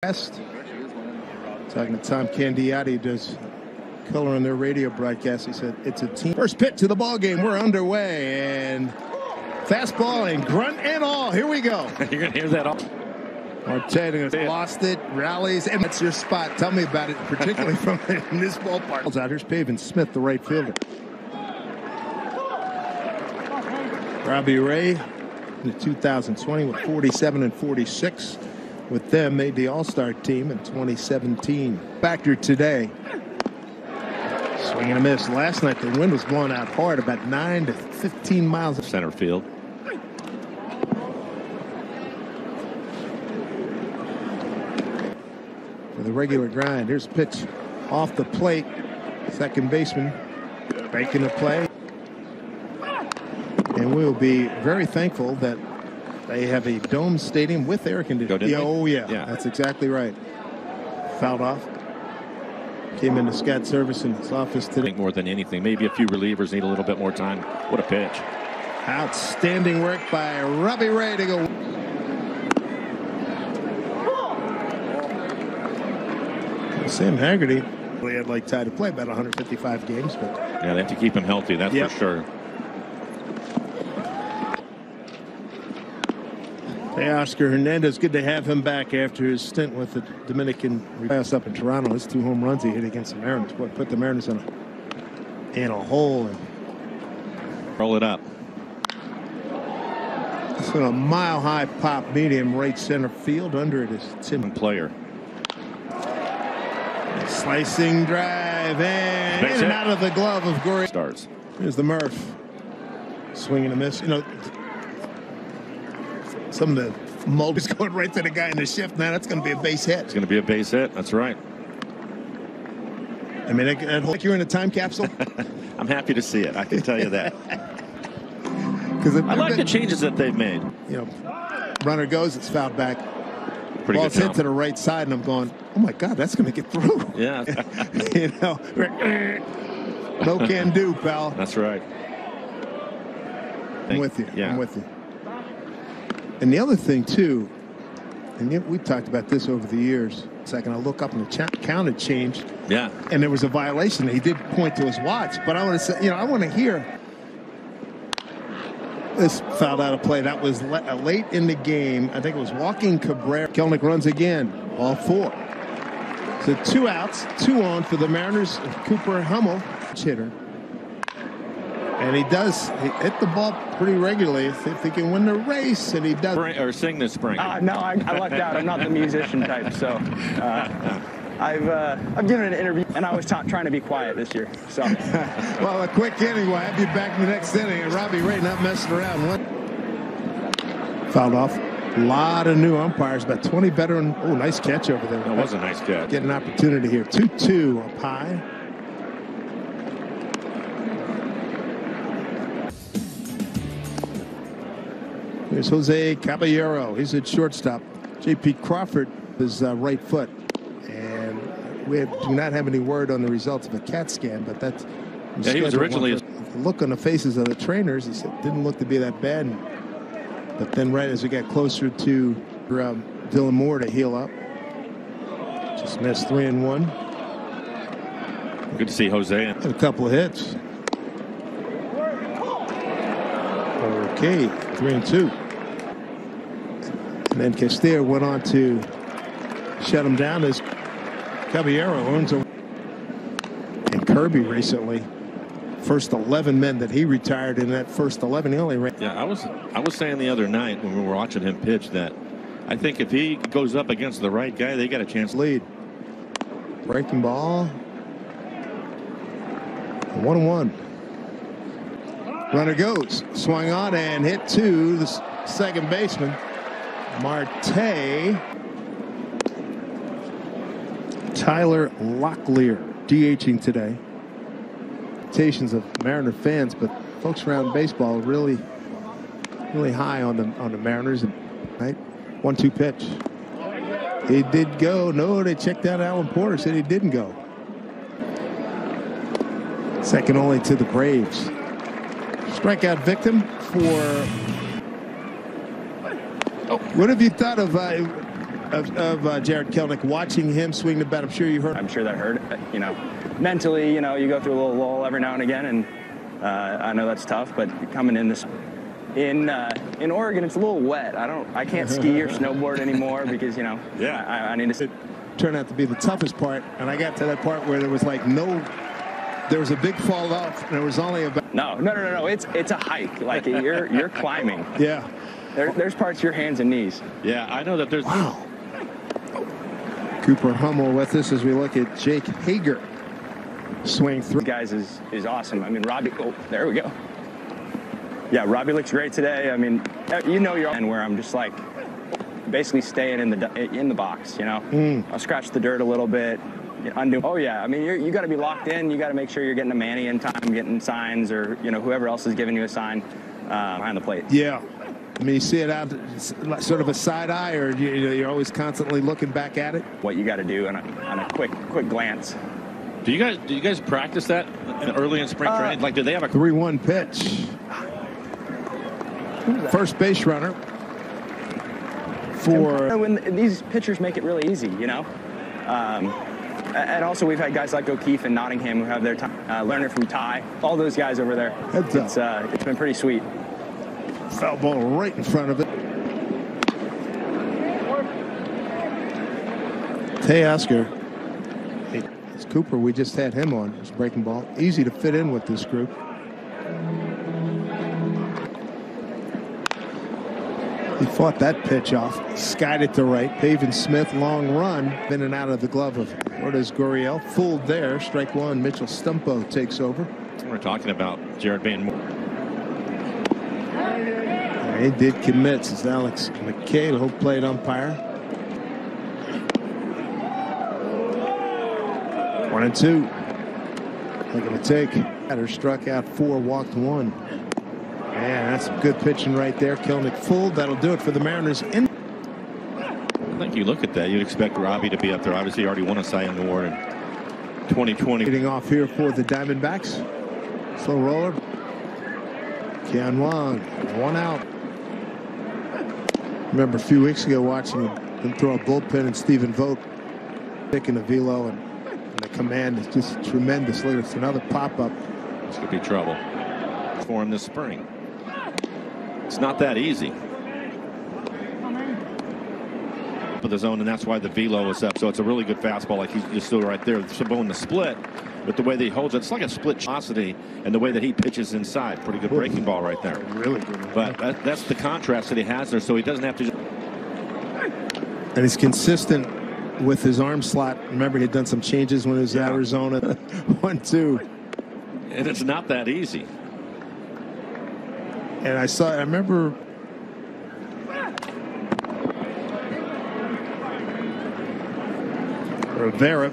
Talking to Tom Candiotti, who does color on their radio broadcast. He said it's a team. First pitch to the ball game. We're underway, and fastball and grunt and all. Here we go. You're gonna hear that all. Marte lost it, rallies, and that's your spot. Tell me about it, particularly from in this ballpark. Out here's Pavin Smith, the right fielder. Robbie Ray in 2020 with 47 and 46. With them, made the All-Star team in 2017. Factor today. Swing and a miss. Last night, the wind was blowing out hard, about 9 to 15 miles. Center field. For the regular grind, here's a pitch off the plate. Second baseman making a play. And we'll be very thankful that they have a dome stadium with air conditioning. Oh, yeah, that's exactly right. Fouled off. Came into scat service in his office today. I think more than anything, maybe a few relievers need a little bit more time. What a pitch. Outstanding work by Robbie Ray to go. Sam Haggerty really had like time to play about 155 games, but yeah, they have to keep him healthy. That's for sure. Hey, Oscar Hernandez, good to have him back after his stint with the Dominican pass up in Toronto. His 2 home runs he hit against the Mariners. Boy, put the Mariners in a hole. And roll it up. It's a mile-high pop, medium right center field. Under it is Tim. Player. Slicing drive and in and out of the glove of Gory. Starts. Here's the Murph. Swing and a miss. You know, some of the mold is going right to the guy in the shift. Now that's going to be a base hit. It's going to be a base hit. That's right. I mean, I like you're in a time capsule. I'm happy to see it. I can tell you that. Because I like the changes that they've made. You know, runner goes, it's fouled back. Pretty Ball's hit to the right side, and I'm going, oh my God, that's going to get through. Yeah. You know, no can do, pal. That's right. I'm with you. Yeah. I'm with you. And the other thing, too, and we talked about this over the years. Second, I look up and the count had changed. Yeah. And there was a violation. He did point to his watch. But I want to say, you know, I want to hear this fouled out of play. That was late in the game. I think it was Joaquin Cabrera. Kelnick runs again. Ball 4. So 2 outs, 2 on for the Mariners. Cooper Hummel, hitter. And he hit the ball pretty regularly. See if he can win the race, and he does. Or sing this spring. No, I lucked out. I'm not the musician type, so I've given an interview, and I was trying to be quiet this year. So, well, a quick inning. We'll have you back in the next inning. And Robbie Ray not messing around. Fouled off. A lot of new umpires, about 20 veteran. Oh, nice catch over there. That was a nice catch. Get an opportunity here. 2-2 up high. Here's Jose Caballero. He's at shortstop. J.P. Crawford is right foot. And we do not have any word on the results of a CAT scan, but that's. Yeah, he was originally. The look on the faces of the trainers, he said, didn't look to be that bad. But then right as we got closer to Dylan Moore to heal up. Just missed 3-1. Good to see Jose. And a couple of hits. Okay, 3-2. And then Castillo went on to shut him down as Caballero owns him. And Kirby recently, first 11 men that he retired in that first 11, he only ran. Yeah, I was saying the other night when we were watching him pitch that I think if he goes up against the right guy, they got a chance. Lead. Breaking ball. 1-1. Runner goes, swung on and hit to the second baseman, Marte. Tyler Locklear DHing today. Expectations of Mariner fans, but folks around baseball really high on the Mariners. Right, 1-2 pitch. He did go. No, they checked out Alan Porter. Said he didn't go. Second only to the Braves. Strikeout victim for. What have you thought of of Jared Kelenic, watching him swing the bat. I'm sure you heard. I'm sure that hurt. You know, mentally, you know, you go through a little lull every now and again, and I know that's tough. But coming in this in Oregon, it's a little wet. I can't ski or snowboard anymore because, you know, I need to. It turned out to be the toughest part, and I got to that part where there was like there was a big fall off, and there was only about. No. It's a hike. Like you're climbing. Yeah. There's parts of your hands and knees. Yeah, I know that there's. Wow. Cooper Hummel with us as we look at Jake Hager swing through. Guys is awesome. I mean, Robbie. Oh, there we go. Yeah, Robbie looks great today. I mean, you know, you're where I'm just like basically staying in the box. You know, I'll scratch the dirt a little bit. Undo. Oh yeah, I mean, you got to be locked in. You got to make sure you're getting a Manny in time, getting signs, or you know, whoever else is giving you a sign behind the plate. Yeah. I mean, you see it out sort of a side eye, or you're always constantly looking back at it. What you got to do on a quick glance. Do you guys practice that early in spring training? Like, do they have a 3-1 pitch? First base runner for. When these pitchers make it really easy, you know. And also, we've had guys like O'Keefe and Nottingham who have their time. Learning from Ty, all those guys over there. It's been pretty sweet. Foul ball right in front of it. Teoscar. Hey, it's Cooper. We just had him on. It's breaking ball. Easy to fit in with this group. He fought that pitch off. Skied it to right. Pavin Smith, long run. In and out of the glove of Lourdes Gurriel. Fooled there. Strike one. Mitchell Stumpo takes over. We're talking about Jared Van Moore. He did commit, says Alex McKay, the home plate umpire. 1-2. Looking to take. Batter struck out 4, walked 1. Man, that's some good pitching right there. Kelenic fooled. That'll do it for the Mariners. I think you look at that, you'd expect Robbie to be up there. Obviously, he already won a Cy Young Award in 2020. Getting off here for the Diamondbacks. Slow roller. Kian Wong, 1 out. Remember a few weeks ago watching him throw a bullpen and Stephen Vogt picking a velo, and the command is just tremendous. Look, it's another pop-up. This could be trouble for him this spring. It's not that easy. For the zone, and that's why the velo is up. So it's a really good fastball. Like he's still right there. Sabone the split, but the way that he holds it, it's like a split velocity, and the way that he pitches inside. Pretty good breaking ball right there. Really good. But that's the contrast that he has there, so he doesn't have to. And he's consistent with his arm slot. Remember, he had done some changes when he was in Arizona. 1-2. And it's not that easy. And I remember. Rivera